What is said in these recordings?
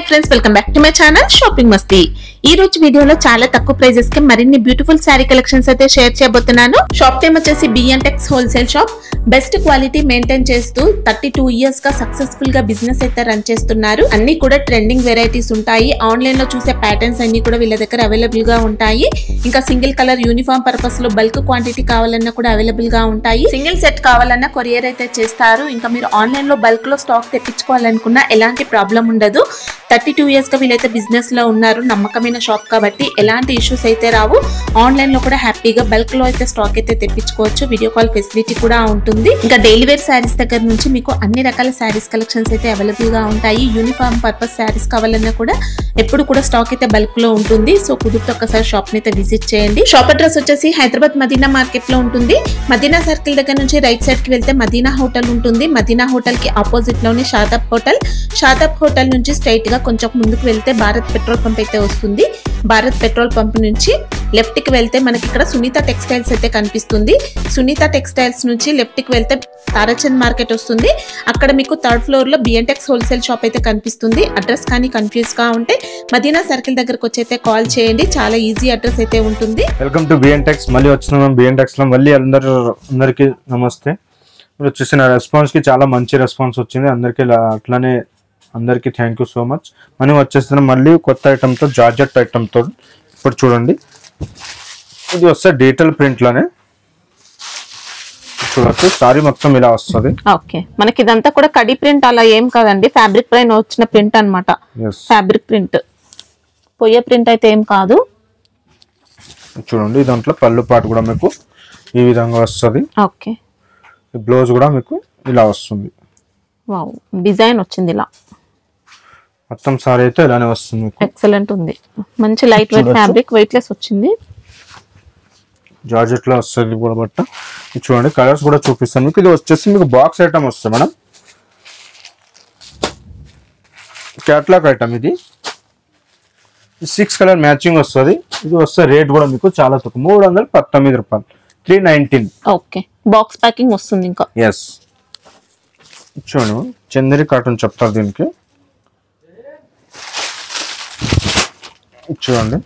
Friends, welcome back to my channel shopping Masti. ఈ రోజు వీడియోలో చాలా తక్కువ ప్రైజెస్ కి మరిన్ని బ్యూటిఫుల్ శారీ కలెక్షన్స్ అయితే షేర్ చేయబోతున్నాను. షాప్ నేమ్ వచ్చేసి BN Tex wholesale shop. Best quality maintain చేస్తూ 32 ఇయర్స్ గా సక్సెస్ఫుల్ గా బిజినెస్ అయితే రన్ చేస్తున్నారు. అన్ని కూడా ట్రెండింగ్ వెరైటీస్ ఉంటాయి. ఆన్లైన్ లో చూసే ప్యాటర్న్స్ అన్ని కూడా వీళ్ళ దగ్గర అవైలబుల్ గా ఉంటాయి. ఇంకా సింగిల్ కలర్ యూనిఫామ్ పర్పస్ లో బల్క్ క్వాంటిటీ కావాలన్నా కూడా అవైలబుల్ గా ఉంటాయి. సింగిల్ సెట్ కావాలన్నా కొరియర్ అయితే చేస్తారు. ఇంకా మీరు ఆన్లైన్ లో బల్క్ లో స్టాక్ తెప్పించుకోవాలనుకున్నా ఎలాంటి ప్రాబ్లం ఉండదు. 32 ఇయర్స్ గా వీళ్ళైతే బిజినెస్ లో ఉన్నారు. నమ్మకమైన షాప్ కాబట్టి ఎలాంటి ఇష్యూస్ అయితే రావు. ఆన్లైన్ లో కూడా హ్యాపీగా బల్క్ లో అయితే స్టాక్ అయితే తెప్పించుకోవచ్చు. వీడియో కాల్ ఫెసిలిటీ కూడా ఉంటుంది. ఇంకా డైలీ వేర్ శారీస్ దగ్గర నుంచి మీకు అన్ని రకాల శారీస్ కలెక్షన్స్ అయితే అవైలబుల్ గా ఉంటాయి. యూనిఫామ్ పర్పస్ శారీస్ కావాలన్నా కూడా ఎప్పుడు కూడా స్టాక్ అయితే బల్క్ లో ఉంటుంది. సో కుదిరితే ఒక్కసారి షాప్ ని అయితే విజిట్ చేయండి. షాప్ అడ్రస్ వచ్చేసి హైదరాబాద్ మదీనా మార్కెట్ లో ఉంటుంది. మదీనా సర్కిల్ దగ్గర నుంచి రైట్ సైడ్ కి వెళ్తే మదీనా హోటల్ ఉంటుంది. మదీనా హోటల్ కి ఆపోజిట్ లోనే షాదాబ్ హోటల్. షాదాబ్ హోటల్ నుంచి స్ట్రైట్ గా కొంచెం ముందుకు వెళ్తే భారత్ పెట్రోల్ పంప్ అయితే వస్తుంది. భారత్ పెట్రోల్ పంప్ నుంచి లెఫ్ట్ కి వెళ్తే మనకి ఇక్కడ సునీత టెక్స్టైల్స్ అయితే కనిపిస్తుంది. సునీత టెక్స్టైల్స్ నుంచి లెఫ్ట్ కి వెళ్తే తారాచంద్ మార్కెట్ వస్తుంది. అక్కడ మీకు థర్డ్ ఫ్లోర్ లో బిఎన్టెక్స్ హోల్సేల్ షాప్ అయితే కనిపిస్తుంది. అడ్రస్ కానీ కన్ఫ్యూజ్ గా ఉంటే మదీనా సర్కిల్ దగ్గరకు వచ్చి అయితే కాల్ చేయండి. చాలా ఈజీ అడ్రస్ అయితే ఉంటుంది. Welcome to BN Tex. మళ్ళీ వచ్చినాం బిఎన్టెక్స్ లో. మళ్ళీ అందరికి నమస్తే. మీరు వచ్చేసిన రెస్పాన్స్ కి చాలా మంచి రెస్పాన్స్ వచ్చింది. అట్లానే అందరికి థ్యాంక్ యూ సో మచ్. మనం వచ్చేస్తున్నాం మళ్ళీ కొత్త ఐటమ్తో, జార్జెట్ ఐటమ్తో. ఇప్పుడు చూడండి, ఇది వస్తే డీటెయిల్ ప్రింట్ లోనే చూడొచ్చు. సారీ మొత్తం ఇలా వస్తుంది. ఓకే, మనకి ఇదంతా కూడా కడి ప్రింట్ అలా ఏం కాదండి, ఫ్యాబ్రిక్ పైన వచ్చిన ప్రింట్ అన్నమాట. ఫ్యాబ్రిక్ ప్రింట్, పొయ్యే ప్రింట్ అయితే ఏం కాదు. చూడండి, దాంట్లో పళ్ళు పాటు కూడా మీకు ఈ విధంగా వస్తుంది. ఓకే, బ్లౌజ్ కూడా మీకు ఇలా వస్తుంది. వావ్, డిజైన్ వచ్చింది ఇలా. మొత్తం సారీ అయితే ఇలానే వస్తుంది. ఎక్సలెంట్ ఉంది. మంచి light weight fabric, weight less వచ్చింది. జార్జెట్ లో వస్తుంది కూడా బట్ట. చూడండి, కలర్స్ కూడా చూపిస్తాను మీకు. ఇది వచ్చేసి మీకు బాక్స్ ఐటమ్ వస్తుంది మేడం, క్యాట్లాగ్ ఐటమ్. ఇది 6 కలర్ మ్యాచింగ్ వస్తుంది. ఇది వస్తే రేట్ కూడా మీకు చాలా తక్కువ, 319 రూపాయలు, 319. ఓకే, బాక్స్ ప్యాకింగ్ వస్తుంది. ఇంకా ఎస్, చూడండి, చందేరి కాటన్ చెప్తారు దీనికి. చూడండి,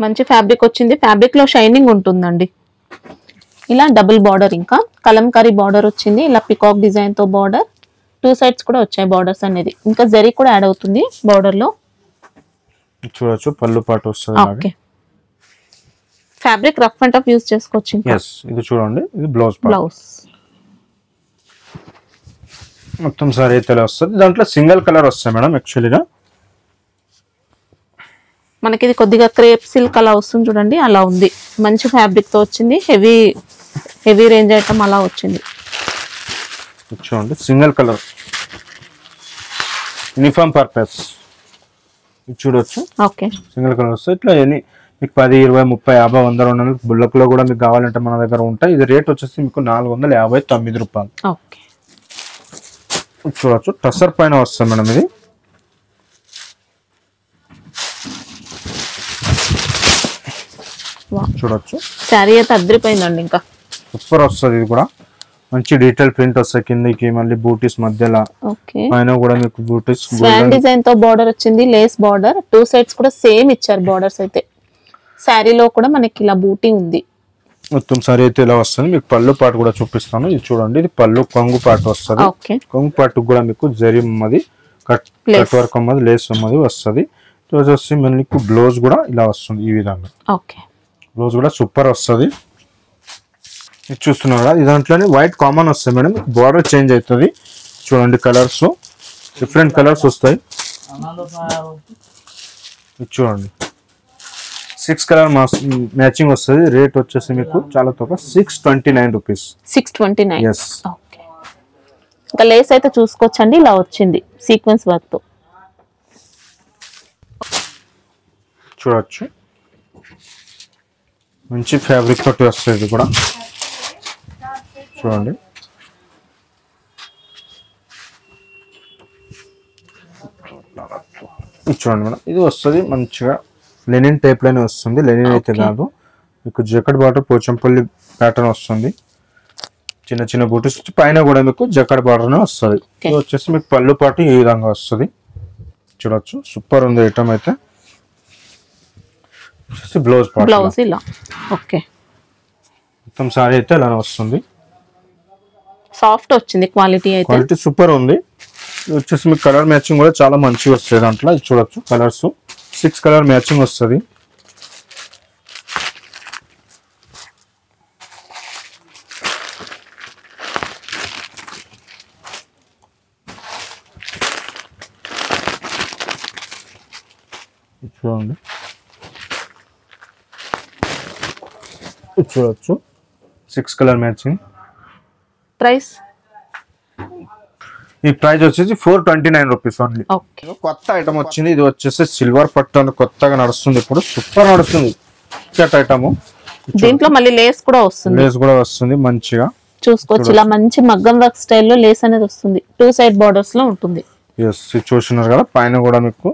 మంచి ఫ్యాబ్రిక్ వచ్చింది. ఫ్యాబ్రిక్ లో షైనింగ్ ఉంటుందండి. ఇలా డబుల్ బార్డర్, ఇంకా కలంకారీ బార్డర్ వచ్చింది. ఇలా పికాక్ డిజైన్ తో బార్డర్, 2 సైడ్స్ కూడా వచ్చాయి బార్డర్స్ అనేది. ఇంకా జరీ కూడా యాడ్ అవుతుంది బార్డర్ లో. చూడొచ్చు, పళ్ళు పాటు వస్తుంది. Okay, fabric rough and tough use చేసుకోవచ్చు. ఇది చూడండి, ఇది బ్లౌజ్. మొత్తం సారీ అయితే వస్తుంది. దాంట్లో సింగిల్ కలర్ వస్తాయి మేడం. యాక్చువల్గా మనకి ఇది కొద్దిగా క్రేప్ సిల్క్ అలా వస్తుంది చూడండి, అలా ఉంది. మంచి ఫ్యాబ్రిక్ తో వచ్చింది. హెవీ రేంజ్ ఐటమ్ అలా వచ్చింది. చూడండి, సింగిల్ కలర్ యూనిఫామ్ పర్పస్. చూడొచ్చు, ఓకే, సింగిల్ కలర్ వస్తాయి. ఇట్లా మీకు 10, 20, 30, 50, 100, 200 బుల్లక్లో కూడా మీకు కావాలంటే మన దగ్గర ఉంటాయి. ఇది రేట్ వచ్చేసి మీకు 459 రూపాయలు. ఓకే, చూడొచ్చు, టసర్ పైన వస్తుంది మేడం. ఇది చూడొచ్చు, శారీ అయితే అద్దరిపోయిందండి. ఇంకా సూపర్ వస్తుంది. ఇది కూడా మంచి డీటెయిల్ ప్రింట్ వస్తాయి. కిందకి మళ్ళీ బూటీస్ మధ్యలో, పైన కూడా మీకు బూటీస్ డిజైన్ తో బార్డర్ వచ్చింది. లేస్ బార్డర్, 2 సైడ్స్ కూడా సేమ్ ఇచ్చారు బార్డర్స్ అయితే. శారీలో కూడా మనకి ఇలా బూటీ ఉంది. మొత్తం సారీ అయితే ఇలా వస్తుంది. మీకు పళ్ళు పాటు కూడా చూపిస్తాను. ఇది చూడండి, ఇది పళ్ళు కొంగు పాటు వస్తుంది. కొంగు పాటు కూడా మీకు జరీ అమ్మది, కట్ వర్క్ అమ్మది, లేస్ అమ్మది వస్తుంది. వచ్చేసి మీకు బ్లౌజ్ కూడా ఇలా వస్తుంది. ఈ విధంగా బ్లౌజ్ కూడా సూపర్ వస్తుంది. ఇది చూస్తున్నారు కదా, ఇది దాంట్లోనే వైట్ కామన్ వస్తాయి మేడం. బార్డర్ చేంజ్ అవుతుంది. చూడండి, కలర్స్ డిఫరెంట్ కలర్స్ వస్తాయి. చూడండి, 6 కలర్ మ్యాచింగ్ వస్తుంది. రేట్ వచ్చేసి మీకు చాలా తక్కువ, 629 రూపీస్. 629. ఎస్. ఓకే, ఇంకా లేస్ అయితే చూసుకోవచ్చండి, ఇలా వచ్చింది సీక్వెన్స్ వర్క్ తో. చూడొచ్చు, మంచి ఫ్యాబ్రిక్ తోటి వస్తుంది. ఇది కూడా చూడండి, చూడండి మేడం. ఇది వస్తుంది మంచిగా లెనిన్ టైప్ లోనే వస్తుంది. లెనిన్ అయితే కాదు, మీకు జకెట్ బాటర్ పోచంపల్లి ప్యాటర్న్ వస్తుంది. చిన్న చిన్న బూటీస్ పైన కూడా మీకు జక్కడ బార్డర్ వస్తుంది. ఇది వచ్చేసి మీకు పళ్ళు పాటు ఈ విధంగా వస్తుంది. చూడొచ్చు సూపర్ ఉంది ఐటమ్ అయితే. బ్లౌజ్ బ్లౌజ్ ఇలా ఓకే. మొత్తం సారీ అయితే ఇలానే వస్తుంది. సాఫ్ట్ వచ్చింది క్వాలిటీ అయితే. క్వాలిటీ సూపర్ ఉంది. ఇది వచ్చేసి మీకు కలర్ మ్యాచింగ్ కూడా చాలా మంచిగా వస్తుంది దాంట్లో. ఇది చూడొచ్చు కలర్స్ 6 కలర్ మ్యాచింగ్ వస్తుంది. చూడండి చూడొచ్చు 6 కలర్ మ్యాచింగ్. ప్రైస్ ఈ ప్రైస్ వచ్చేసి 429 రూపీస్ ఓన్లీ. కొత్త ఐటమ్ వచ్చింది. ఇది వచ్చేసి సిల్వర్ పట్టు అని కొత్తగా నడుస్తుంది ఇప్పుడు. సూపర్ నడుస్తుంది ఐటమ్. దీంట్లో మళ్ళీ లేస్ కూడా వస్తుంది. లేస్ కూడా వస్తుంది మంచిగా చూసుకోవచ్చు. ఇలా మంచి మగ్గం వర్క్ స్టైల్లో లేస్ అనేది వస్తుంది. 2 సైడ్ బార్డర్స్ లో ఉంటుంది. చూస్తున్నారు కదా పైన కూడా మీకు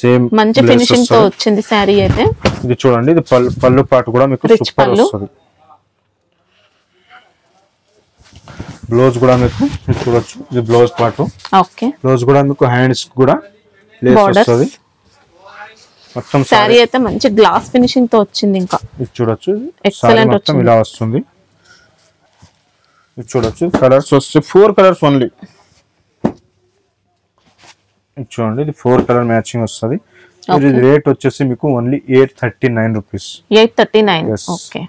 సేమ్ మంచి ఫినిషింగ్ తో వచ్చింది సారీ అయితే. ఇది చూడండి ఇది పళ్ళు పాటు కూడా మీకు సూపర్ వస్తుంది. బ్లౌజ్ కూడా మీకు చూడొచ్చు. ఇది బ్లౌజ్ పాటు. ఓకే. బ్లౌజ్ కూడా మీకు హ్యాండ్స్ కూడా లేస్ వస్తుంది. మొత్తం సారీ అయితే మంచి గ్లాస్ ఫినిషింగ్ తో వచ్చింది. ఇంకా ఇది చూడొచ్చు ఎక్సలెంట్ మొత్తం ఇలా వస్తుంది. ఇది చూడొచ్చు కలర్స్ వస్తే 4 కలర్స్ ఓన్లీ. ఇది చూడండి ఇది 4 కలర్ మ్యాచింగ్ వస్తుంది. ఇది రేట్ వచ్చేసి మీకు ఓన్లీ 839 రూపీస్. 839. ఓకే.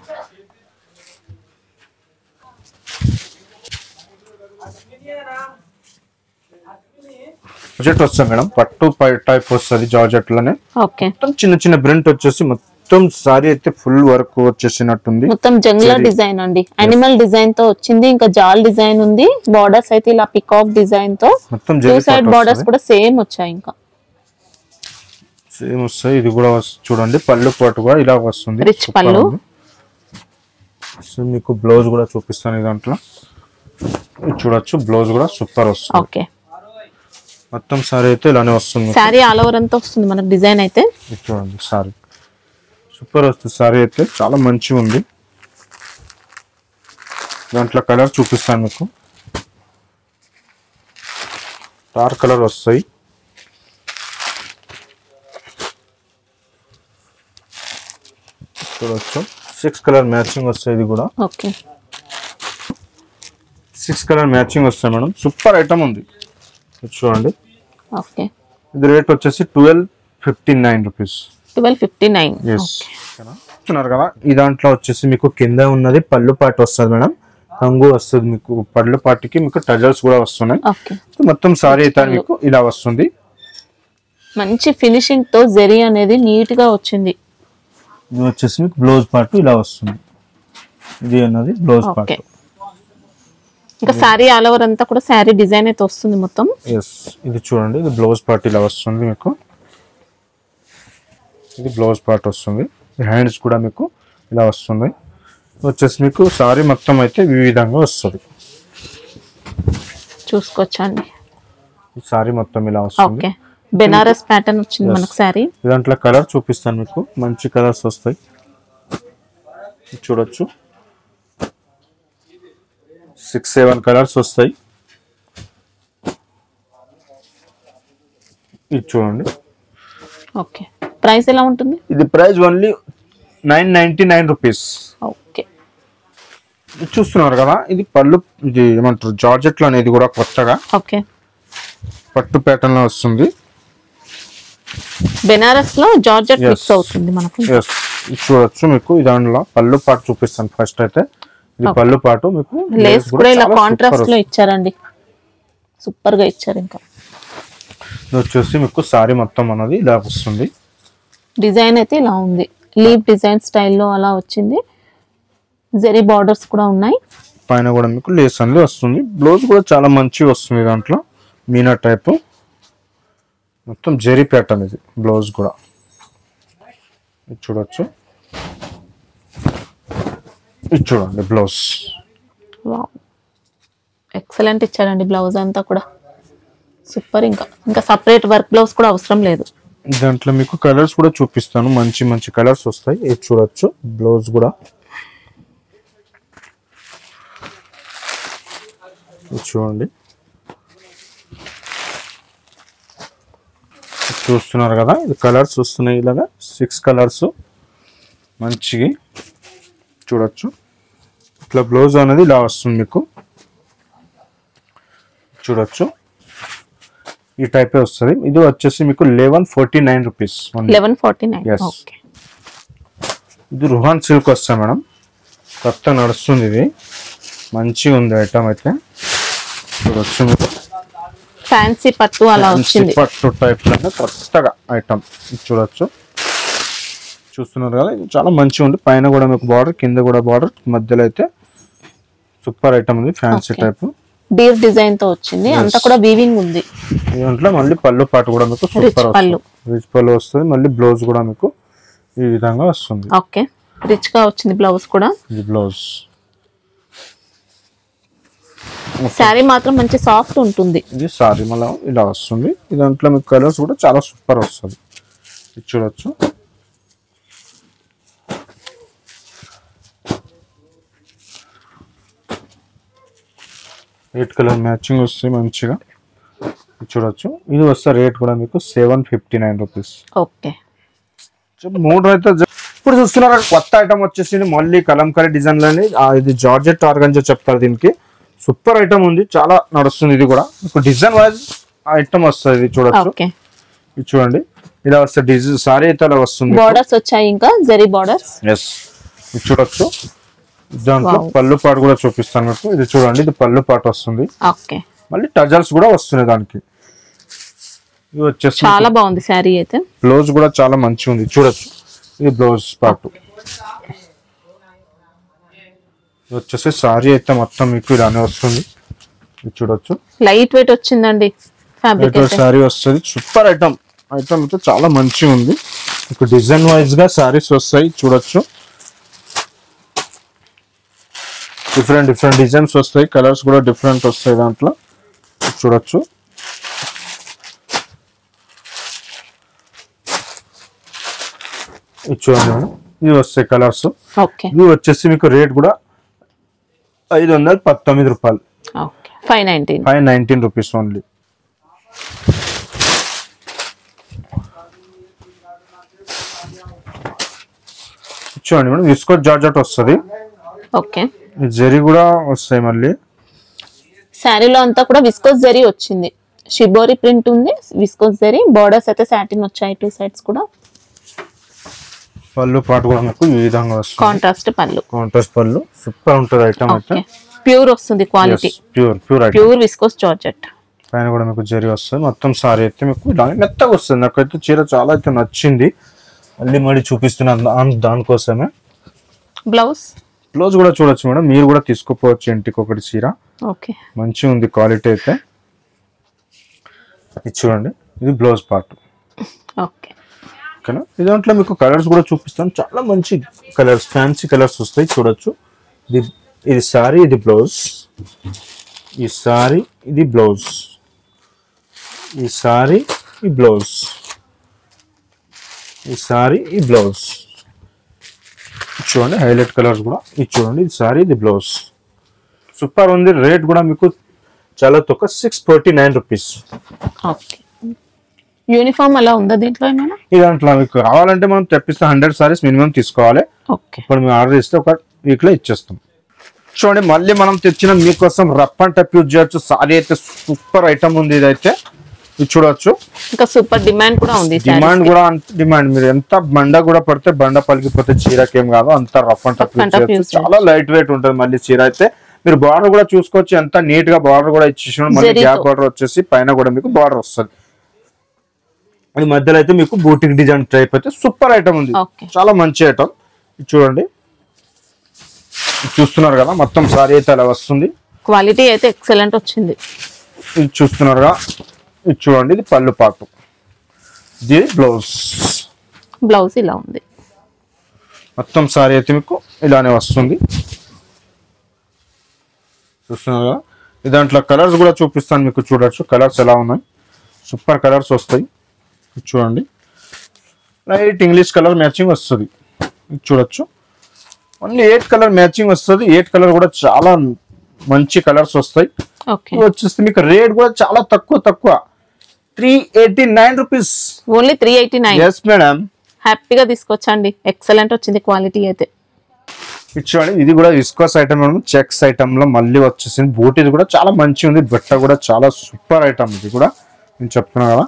జార్జెట్ వస్తుంది మేడం. పట్టు టైప్ వస్తుంది జార్జెట్ లోనే. ఓకే. మొత్తం చిన్న చిన్న ప్రింట్ వచ్చేసి మొత్తం సారీ అయితే ఫుల్ వర్క్ వచ్చేసినట్టుంది. మొత్తం జంగ్లా డిజైన్ అండి. అనిమల్ డిజైన్ తో వచ్చింది. ఇంకా జాల్ డిజైన్ ఉంది. బార్డర్స్ అయితే ఇలా పికాక్ డిజైన్ తో మొత్తం 2 సైడ్ బార్డర్స్ కూడా సేమ్ వచ్చాయి. ఇంకా సేమ్ వస్తాయి. ఇది కూడా చూడండి పళ్ళు పాటు కూడా ఇలా వస్తుంది. రిచ్ పళ్ళు. మీకు బ్లౌజ్ కూడా చూపిస్తాను దాంట్లో. చూడొచ్చు బ్లౌజ్ కూడా సూపర్ వస్తుంది. ఓకే. మొత్తం సారీ అయితే ఇలానే వస్తుంది. సారీ ఆల్ ఓవర్ అంతా వస్తుంది మనకు డిజైన్ అయితే. చూడండి సారీ సూపర్ వస్తుంది. సారీ అయితే చాలా మంచిగా ఉంది. దాంట్లో కలర్ చూపిస్తాను మీకు. డార్క్ కలర్ వస్తాయి. చూడొచ్చు 6 కలర్ మ్యాచింగ్ వస్తాయి. ఇది కూడా ఓకే. 6 కలర్ మ్యాచింగ్ వస్తాయి మేడం. సూపర్ ఐటమ్ ఉంది. చూడండి. ఓకే. ఇది రేట్ వచ్చేసి 1259 రూపీస్. 1259. చూస్తున్నారు కదా ఈ దాంట్లో వచ్చేసి మీకు కింద ఉన్నది పళ్ళు పాటు వస్తుంది మేడం. కంగు వస్తుంది మీకు. పళ్ళు పాటికి మీకు టజల్స్ కూడా వస్తున్నాయి. మొత్తం సారీ అయితే మీకు ఇలా వస్తుంది. మంచి ఫినిషింగ్ తో జరీ అనేది నీట్ గా వచ్చింది. ఇది వచ్చేసి మీకు బ్లౌజ్ పార్ట్ ఇలా వస్తుంది. ఇది అన్నది బ్లౌజ్ పార్ట్. ఇంకా సారీ ఆల్ ఓవర్ అంతా కూడా సారీ డిజైన్ అయితే వస్తుంది మొత్తం. ఇది చూడండి ఇది బ్లౌజ్ పార్ట్ ఇలా వస్తుంది మీకు. ఇది బ్లౌజ్ పార్ట్ వస్తుంది. హ్యాండ్స్ కూడా మీకు ఇలా వస్తుంది. వచ్చేసి మీకు సారీ మొత్తం అయితే ఈ విధంగా వస్తుంది. చూసుకోవచ్చండి. సారీ మొత్తం ఇలా వస్తుంది. ఓకే. బెనారస్ ప్యాటర్న్ వచ్చింది మనకు సారీ. దాంట్లో కలర్ చూపిస్తాను మీకు. మంచి కలర్స్ వస్తాయి. చూడొచ్చు 6-7 కలర్స్ వస్తాయి. ఇది చూడండి. ఓకే. ప్రైస్ ఎలా ఉంటుంది? ఇది ప్రైస్ ఓన్లీ 999 రూపీస్. ఓకే. చూస్తున్నారు కదా ఇది పళ్ళు. ఇది ఏమంటారు జార్జెట్ లో అనేది కూడా కొత్తగా ఓకే పట్టు ప్యాటర్న్ లో వస్తుంది. బెనారస్ లో జార్జెట్ మిక్స్ అవుతుంది మనకు. చూడొచ్చు మీకు. దానిలో పళ్ళు పాటు చూపిస్తాను ఫస్ట్ అయితే. ఇది పళ్ళు పాటు మీకు లేస్ కూడా ఇలా కాంట్రాస్ట్ లో ఇచ్చారండి. సూపర్ గా ఇచ్చారు. ఇంకా వచ్చేసి మీకు సారీ మొత్తం అన్నది ఇలా వస్తుంది. డిజైన్ అయితే ఇలా ఉంది. లీవ్ డిజైన్ స్టైల్లో అలా వచ్చింది. జరీ బార్డర్స్ కూడా ఉన్నాయి. పైన కూడా మీకు లేస్ అనేది వస్తుంది. బ్లౌజ్ కూడా చాలా మంచిగా వస్తుంది. దాంట్లో మీనా టైప్ మొత్తం జరీ ప్యాటర్న్. ఇది బ్లౌజ్ కూడా చూడొచ్చు. ఇది చూడండి బ్లౌజ్. ఎక్సలెంట్ ఇచ్చారండి బ్లౌజ్ అంతా కూడా సూపర్. ఇంకా సపరేట్ వర్క్ బ్లౌజ్ కూడా అవసరం లేదు. దాంట్లో మీకు కలర్స్ కూడా చూపిస్తాను. మంచి మంచి కలర్స్ వస్తాయి. ఇది చూడొచ్చు బ్లౌజ్ కూడా చూడండి, చూస్తున్నారు కదా, ఇది కలర్స్ వస్తున్నాయి ఇలాగా 6 కలర్స్ మంచిగా చూడొచ్చు. ఇట్లా బ్లౌజ్ అనేది ఇలా వస్తుంది మీకు చూడొచ్చు, ఈ టైపే వస్తుంది. ఇది వచ్చేసి మీకు 1149 రూపీస్. 1149. ఇది రుహాన్ సిల్క్ వస్తుంది మేడం, కొత్త నడుస్తుంది, ఇది మంచిగా ఉంది ఐటమ్ అయితే చూడొచ్చు. మీకు ఫ్యాన్సీ పట్టు అలా వచ్చింది, పట్టు టైప్ లాగా కొత్తగా ఐటమ్ చూడొచ్చు. చూస్తున్నారు కదా, ఇది చాలా మంచిగా ఉంది. పైన కూడా మీకు బార్డర్, కింద కూడా బార్డర్, మధ్యలో అయితే సూపర్ ఐటమ్ ఉంది. ఫ్యాన్సీ టైప్ డీర్ డిజైన్ తో వచ్చింది, అంతా కూడా వీవింగ్ ఉంది. దీంట్లో మళ్ళీ పళ్ళు పాటు కూడా మీకు సూపర్ వస్తుంది, రిచ్ పళ్ళు వస్తుంది. మళ్ళీ బ్లౌజ్ కూడా మీకు ఈ విధంగా వస్తుంది. ఓకే, రిచ్ గా వచ్చింది బ్లౌజ్ కూడా. ఇది బ్లౌజ్. శారీ మాత్రం మంచి సాఫ్ట్ ఉంటుంది. ఇది సారీ మళ్ళీ ఇలా వస్తుంది. దాంట్లో మీకు కలర్స్ కూడా చాలా సూపర్ వస్తుంది, ఇది చూడొచ్చు. రెడ్ కలర్ మ్యాచింగ్ వస్తుంది మంచిగా చూడొచ్చు. ఇది వస్తే రేట్ కూడా మీకు 759 రూపీస్. ఓకే, 3 అయితే. ఇప్పుడు చూస్తున్నారు కొత్త ఐటమ్ వచ్చేసి మళ్ళీ కలంకారీ డిజైన్ లోని, ఇది జార్జెట్ ఆర్గంజా చెప్తారు దీనికి. సూపర్ ఐటమ్ ఉంది, చాలా నడుస్తుంది. ఇది కూడా మీకు డిజైన్ వైజ్ ఐటమ్ వస్తుంది, ఇది చూడొచ్చు. ఇది చూడండి, ఇలా వస్తే డిజైన్ సారీ అయితే అలా వస్తుంది. బోర్డర్స్ వచ్చాయి, ఇంకా జరీ బోర్డర్స్. ఎస్, ఇది చూడొచ్చు. దాంట్లో పళ్ళు పాటు కూడా చూపిస్తాను మీకు. ఇది చూడండి, ఇది పళ్ళు పాటు వస్తుంది. ఓకే, మళ్ళీ టజల్స్ కూడా వస్తున్నాయి దానికి. ఇది వచ్చేసి చాలా బాగుంది శారీ అయితే. బ్లౌజ్ కూడా చాలా మంచిగా ఉంది చూడొచ్చు. ఇది బ్లౌజ్ పాటు. ఇది వచ్చేసి సారీ అయితే మొత్తం మీకు ఇలానే వస్తుంది, ఇది చూడొచ్చు. లైట్ వెయిట్ వచ్చిందండి ఫ్యాబ్రిక్. సారీ వస్తుంది, సూపర్ ఐటమ్. ఐటమ్ అయితే చాలా మంచిగా ఉంది. మీకు డిజైన్ వైజ్ గా సారీస్ వస్తాయి చూడొచ్చు. డిఫరెంట్ డిజైన్స్ వస్తాయి, కలర్స్ కూడా డిఫరెంట్ వస్తాయి దాంట్లో చూడొచ్చు. ఇది చూడండి మేడం, ఇవి వస్తాయి కలర్స్. ఇవి వచ్చేసి మీకు రేట్ కూడా 519 రూపాయలు. 519 రూపీస్ ఓన్లీ. చూడండి మేడం, విస్కోస్ జార్జెట్ వస్తుంది. ఓకే, జరీ కూడా వస్తాయి. మళ్ళీ శారీలో అంతా కూడా విస్కోస్ జరీ వచ్చింది, షిబోరి ప్రింట్ ఉంది, విస్కోస్ జరీ. బోర్డర్స్ అయితే సాటిన్ వచ్చాయి 2 సైడ్స్ కూడా. పళ్ళు పాటు కూడా మీకు ఈ విధంగా వస్తుంది, కాంట్రాస్ట్ పళ్ళు. సూపర్ ఉంటుంది ఐటమ్ అయితే. ప్యూర్ వస్తుంది క్వాలిటీ, ప్యూర్ విస్కోస్ జార్జెట్. పైన కూడా మీకు జరీ వస్తుంది. మొత్తం సారీ అయితే మీకు మెత్తగా వస్తుంది. నాకైతే చీర చాలా అయితే నచ్చింది, మళ్ళీ చూపిస్తున్నాను దానికోసమే. బ్లౌజ్ కూడా చూడొచ్చు మేడం, మీరు కూడా తీసుకోపోవచ్చు ఇంటికి ఒకటి చీర. మంచిగా ఉంది క్వాలిటీ అయితే. ఇది చూడండి, ఇది బ్లౌజ్ పార్ట్. ఓకేనా, ఇది దాంట్లో మీకు కలర్స్ కూడా చూపిస్తాను, చాలా మంచి కలర్స్, ఫ్యాన్సీ కలర్స్ వస్తాయి చూడొచ్చు. ఇది సారీ, ఇది బ్లౌజ్. ఈ సారీ, ఇది బ్లౌజ్. ఈ సారీ, ఈ బ్లౌజ్. ఈ సారీ, ఈ బ్లౌజ్. చూడండి హైలైట్ కలర్స్ కూడా. ఇది చూడండి, ఇది సారీ, ఇది బ్లౌజ్. సూపర్ ఉంది. రేట్ కూడా మీకు చాలా తక్కువ, 649 రూపీస్. యూనిఫామ్ అలా ఉందా దీంట్లో ఏమైనా? ఈ దాంట్లో మీకు కావాలంటే మనం తెప్పిస్తే 100 సారీస్ మినిమం తీసుకోవాలి. ఇప్పుడు మేము ఆర్డర్ ఇస్తే ఒక వీక్ లో ఇచ్చేస్తాం. చూడండి, మళ్ళీ మనం తెచ్చిన మీకోసం రఫ్ అండ్ టఫ్ యూజ్ చేయొచ్చు. సారీ అయితే సూపర్ ఐటమ్ ఉంది. ఇదైతే ఇది చూడొచ్చు, ఇంకా సూపర్ డిమాండ్ కూడా ఉంది. డిమాండ్ మీరు ఎంత బండ కూడా పడితే బండ పలికిపోతే చీరకేం కాదు, అంత రఫ్ అండ్ టఫ్ యూజ్ చేయొచ్చు. చాలా లైట్ వెయిట్ ఉంటుంది. మళ్ళీ చీర అయితే మీరు బార్డర్ కూడా చూసుకోవచ్చు, ఎంత నీట్ గా బార్డర్ కూడా ఇచ్చేసి, మళ్ళీ గ్యాప్ బార్డర్ వచ్చేసి పైన కూడా మీకు బార్డర్ వస్తుంది. అది మధ్యలో అయితే మీకు బూటిక్ డిజైన్ టైప్ అయితే సూపర్ ఐటమ్ ఉంది, చాలా మంచి ఐటమ్. చూడండి, చూస్తున్నారు కదా, మొత్తం సారీ అయితే అలా వస్తుంది. క్వాలిటీ అయితే ఎక్సలెంట్ వచ్చింది. ఇది చూస్తున్నారుగా, ఇది చూడండి, ఇది పళ్ళు పాటు, ఇది బ్లౌజ్ ఇలా ఉంది. మొత్తం సారీ అయితే మీకు ఇలానే వస్తుంది. చూస్తున్నారు కదా, ఇది దాంట్లో కలర్స్ కూడా చూపిస్తాను మీకు. చూడొచ్చు కలర్స్ ఎలా ఉన్నాయి, సూపర్ కలర్స్ వస్తాయి. చూడండి, లైట్ ఇంగ్లీష్ కలర్ మ్యాచింగ్ వస్తుంది. చూడొచ్చు, ఓన్లీ 8 కలర్ మ్యాచింగ్ వస్తుంది. 8 కలర్ కూడా చాలా మంచి కలర్స్ వస్తాయి. ఇది వచ్చేసి మీకు రేట్ కూడా చాలా తక్కువ 389 రూపీస్. ఓన్లీ 389. ఎస్ మేడం, హ్యాపీగా తీసుకొచ్చండి. ఎక్సలెంట్ వచ్చింది క్వాలిటీ అయితే. చూడండి ఇది కూడా viscose item madam, checks item లో మళ్ళీ వచ్చేసింది. బూటీది కూడా చాలా మంచిగా ఉంది, బట్ట కూడా చాలా సూపర్ ఐటమ్. ఇది కూడా నేను చెప్తున్నా కదా,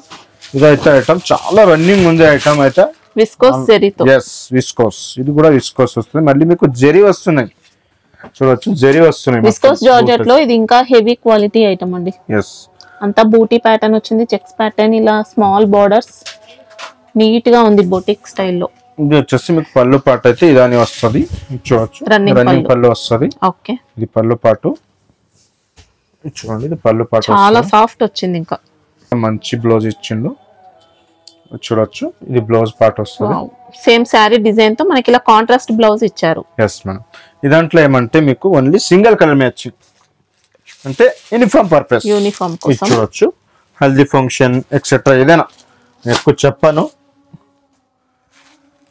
ఇదైతే ఐటమ్ చాలా రన్నింగ్ ఉంది ఐటమ్ అయితే. విస్కోస్ జెరీతో. ఎస్ విస్కోస్, ఇది కూడా విస్కోస్ వస్తుంది. మళ్ళీ మీకు జెరీ వస్తున్నాయి, చూడొచ్చు జెరీ వస్తున్నాయి. విస్కోస్ జార్జెట్ లో ఇది ఇంకా హెవీ క్వాలిటీ ఐటమ్ అండి. ఎస్, అంతా బూటీ ప్యాటర్న్ వచ్చింది, చెక్స్ ప్యాటర్న్, ఇలా స్మాల్ బార్డర్స్, నీట్ గా ఉంది బొటిక్ స్టైల్లో. ఇది వచ్చేసి మీకు పళ్ళు పాటు అయితే ఇదాని వస్తుంది, చూడొచ్చు రన్నింగ్ పళ్ళు వస్తుంది. ఓకే, ఇది పళ్ళు పాటు చూడండి, ఇది పళ్ళు పాటు చాలా సాఫ్ట్ వచ్చింది. ఇంకా మంచి బ్లౌజ్ ఇచ్చిండు, చూడొచ్చు ఇది బ్లౌజ్ పార్ట్ వస్తుంది. సేమ్ శారీ డిజైన్ తో మనకి ఇలా కాంట్రాస్ట్ బ్లౌజ్ ఇచ్చారు. ఎస్ మేడం, ఇదాంట్లో ఏమంటే మీకు ఓన్లీ సింగిల్ కలర్ మ్యాచ్ అంటే యూనిఫామ్ పర్పస్, యూనిఫామ్ కోసం చూడొచ్చు. హల్దీ ఫంక్షన్ ఎక్సెట్రా ఏదైనా ఎక్కువ చెప్పాను.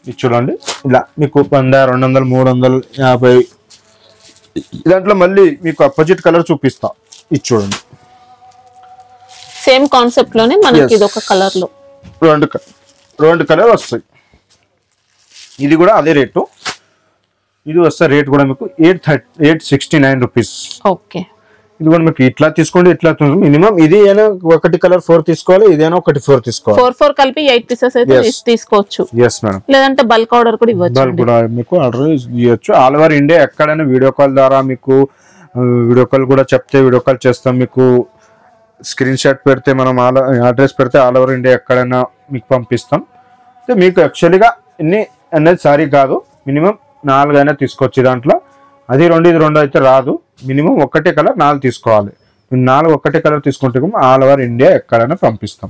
ఇది చూడండి ఇలా మీకు 100, 200, 350. దాంట్లో మళ్ళీ మీకు అపోజిట్ కలర్ చూపిస్తా. ఇది చూడండి సేమ్ కాన్సెప్ట్ లోనే మనకి ఇది ఒక కలర్ లో రెండు కలర్ వస్తాయి. ఇది కూడా అదే రేటు. ఇది వస్తే రేట్ కూడా మీకు 869 రూపీస్. ఓకే, ఇది కూడా మీకు ఇట్లా తీసుకోండి, ఇట్లా మినిమం ఇది అయినా ఒకటి కలర్ 4 తీసుకోవాలి, ఇదైనా ఒకటి 4 తీసుకోవాలి. 4 కలిపి 8 పీసెస్ అయితే తీసుకోవచ్చు. ఎస్ మేడం, లేదంటే బల్క్ ఆర్డర్ కూడా ఇవ్వచ్చు. బల్క్ కూడా మీకు ఆర్డర్ ఇవ్వచ్చు. ఆల్ ఓవర్ ఇండియా ఎక్కడైనా వీడియో కాల్ ద్వారా మీకు వీడియో కాల్ కూడా చెప్తే వీడియో కాల్ చేస్తాం. మీకు స్క్రీన్ షాట్ పెడితే మనం అడ్రస్ పెడితే ఆల్ ఓవర్ ఇండియా ఎక్కడైనా మీకు పంపిస్తాం. మీకు యాక్చువల్గా ఇన్ని అనేది సారీ కాదు, మినిమం 4 అయినా తీసుకోవచ్చు. దాంట్లో అది 2 ఇది 2 అయితే రాదు. మినిమం ఒకటే కలర్ 4 తీసుకోవాలి. మీరు 4 ఒకటే కలర్ తీసుకుంటే ఆల్ ఓవర్ ఇండియా ఎక్కడైనా పంపిస్తాం.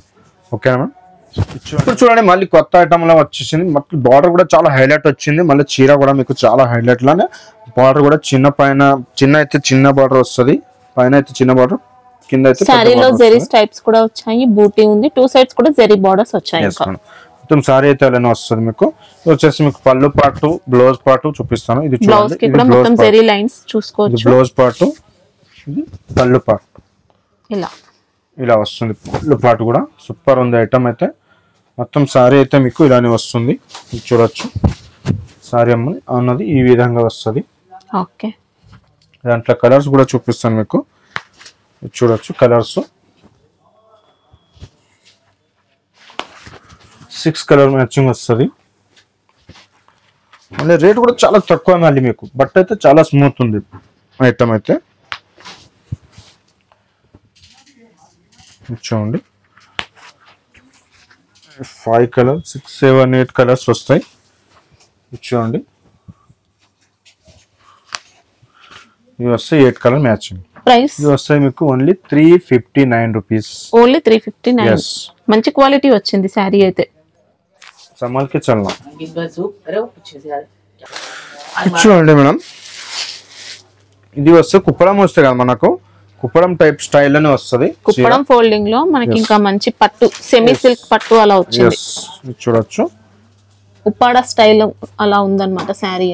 ఓకేనా మేడం? ఇప్పుడు చూడండి మళ్ళీ కొత్త ఐటమ్ లో వచ్చేసింది. మొత్తం బార్డర్ కూడా చాలా హైలైట్ వచ్చింది. మళ్ళీ చీర కూడా మీకు చాలా హైలైట్ లానే బార్డర్ కూడా చిన్న అయితే చిన్న బార్డర్ వస్తుంది, పైన అయితే చిన్న బార్డర్, కింద అయితే సారీలో జెరీ టైప్స్ కూడా వచ్చాయి. బూటీ ఉంది, 2 సైడ్స్ కూడా జెరీ బార్డర్స్ వచ్చాయి. మొత్తం సారీ అయితే అలానే వస్తుంది. మీకు వచ్చేసి మీకు పళ్ళు పాటు బ్లౌజ్ పాటు చూపిస్తాను. ఇది బ్లౌజ్ కి కూడా మొత్తం జెరీ లైన్స్ చూసుకోవచ్చు. బ్లౌజ్ పాటు, ఇది పళ్ళు పాటు ఇలా వస్తుంది. పళ్ళు పాటు కూడా సూపర్ ఉంది ఐటమ్ అయితే. మొత్తం సారీ అయితే మీకు ఇలానే వస్తుంది. ఇది చూడొచ్చు, సారీ అన్నది ఈ విధంగా వస్తుంది. ఓకే, దాంట్లో కలర్స్ కూడా చూపిస్తాను మీకు, చూడొచ్చు. కలర్స్ 6 కలర్ మ్యాచింగ్ వస్తుంది. మళ్ళీ రేట్ కూడా చాలా తక్కువ. మళ్ళీ మీకు బట్ అయితే చాలా స్మూత్ ఉంది ఐటమ్ అయితే. చూడండి 5 కలర్ 6, 7, 8 కలర్స్ వస్తాయి. చూడండి ఇవి వస్తాయి 8 కలర్ మ్యాచింగ్. ప్రైస్ ఇవి వస్తాయి మీకు ఓన్లీ 359 రూపీస్. ఓన్లీ 359. మంచి క్వాలిటీ వచ్చింది శారీ అయితే. संभाल के चलना. చూడండి మేడం, ఇది వస్తే కుప్పడం వస్తే కదా మనకు కుప్పడం టైప్ స్టైల్ అనే వస్తుంది. కుప్పడం ఫోల్డింగ్ లో మనకి ఇంకా మంచి పట్టు, సెమీ సిల్క్ పట్టు అలా వచ్చింది. చూడొచ్చు, ఉప్పాడ స్టైల్ అలా ఉందన్నమాట శారీ.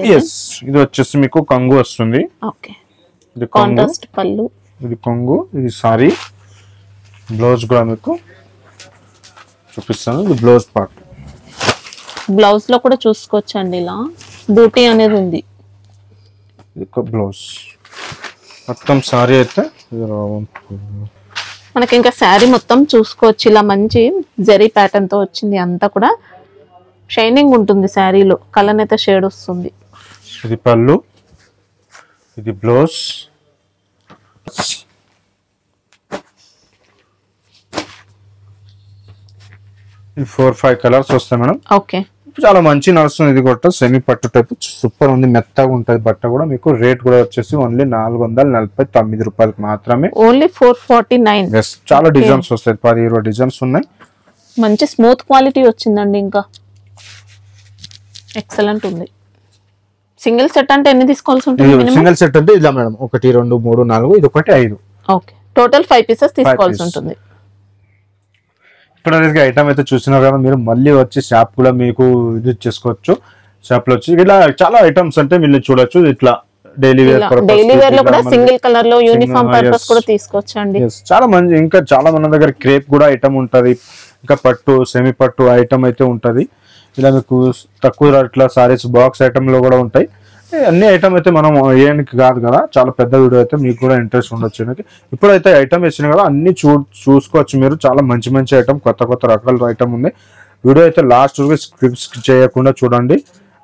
ఇది వచ్చేసి మీకు కొంగు వస్తుంది. ఓకే, ఇది కాంట్రాస్ట్ పళ్ళు, ఇది కొంగు, ఇది సారీ. బ్లౌజ్ కూడా మీకు చూపిస్తాను. ఇది బ్లౌజ్ పార్ట్. బ్లౌజ్ లో కూడా చూసుకోవచ్చండి, ఇలా బూటీ అనేది ఉంది. బ్లౌజ్ మొత్తం సారీ అయితే మనకి ఇంకా శారీ మొత్తం చూసుకోవచ్చు. ఇలా మంచి జరీ ప్యాటర్న్ తో వచ్చింది. అంతా కూడా షైనింగ్ ఉంటుంది శారీలో, కలర్ అయితే షేడ్ వస్తుంది. ఇది పళ్ళు, ఇది బ్లౌజ్. ఇది 4-5 కలర్స్ వస్తాయి మేడం. ఓకే, చాలా మంచి నడుస్తుంది. ఇది కూడా సెమీ పట్టు టైప్ సూపర్ ఉంది, మెత్తగా ఉంటుంది బట్ట కూడా. మీకు రేట్ కూడా వచ్చేసి ఓన్లీ 449 రూపాయలకి మాత్రమే. ఓన్లీ 449. చాలా డిజైన్స్ వస్తాయి, 10-20 డిజైన్స్ ఉన్నాయి. మంచి స్మూత్ క్వాలిటీ వచ్చిందండి. ఇంకా ఎక్సలెంట్ ఉంది. సింగిల్ సెట్ అంటే ఎన్ని తీసుకోవాల్సి ఉంటుంది? సింగిల్ సెట్ అంటే ఇలా మేడం 1, 2, 3, 4, ఇది ఒకటి 5. ఓకే, టోటల్ 5 పీసెస్ తీసుకోవాల్సి ఉంటుంది. ఇప్పుడు ఐటమ్ అయితే చూసినారు కదా, మీరు మళ్ళీ వచ్చి షాప్ కూడా మీకు ఇది చేసుకోవచ్చు. షాప్ లో వచ్చి ఇలా చాలా ఐటమ్స్ అంటే మీరు చూడొచ్చు. ఇట్లా డైలీ వేర్ లో కూడా సింగిల్ కలర్ లో యూనిఫామ్ పర్పస్ కూడా తీసుకోవచ్చండి. చాలా మంచి, ఇంకా చాలా మన దగ్గర క్రేప్ కూడా ఐటమ్ ఉంటది, ఇంకా పట్టు సెమీ పట్టు ఐటమ్ అయితే ఉంటది. ఇలా మీకు తక్కువ రేట్ల సారీస్ బాక్స్ ఐటమ్ లో కూడా ఉంటాయి. అన్ని ఐటమ్ అయితే మనం వేయడానికి కాదు కదా, చాలా పెద్ద వీడియో అయితే మీకు కూడా ఇంట్రెస్ట్ ఉండొచ్చు. ఇప్పుడైతే ఐటమ్ వేసినా కదా అన్ని చూసుకోవచ్చు మీరు. చాలా మంచి మంచి ఐటమ్, కొత్త రకాల ఐటమ్ ఉంది. వీడియో అయితే లాస్ట్ వరకు స్కిప్ చేయకుండా చూడండి.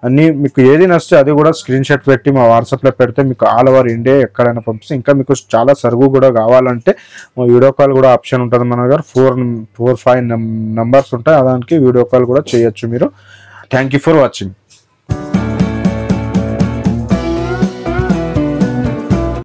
అన్ని మీకు ఏది నచ్చితే అది కూడా స్క్రీన్ షాట్ పెట్టి మా వాట్సాప్లో పెడితే మీకు ఆల్ ఓవర్ ఇండియా ఎక్కడైనా పంపిస్తే, ఇంకా మీకు చాలా సరుకు కూడా కావాలంటే మా వీడియో కాల్ కూడా ఆప్షన్ ఉంటుంది. మన దగ్గర 4-5 నంబర్స్ ఉంటాయి, దానికి వీడియో కాల్ కూడా చేయొచ్చు మీరు. Thank you for watching.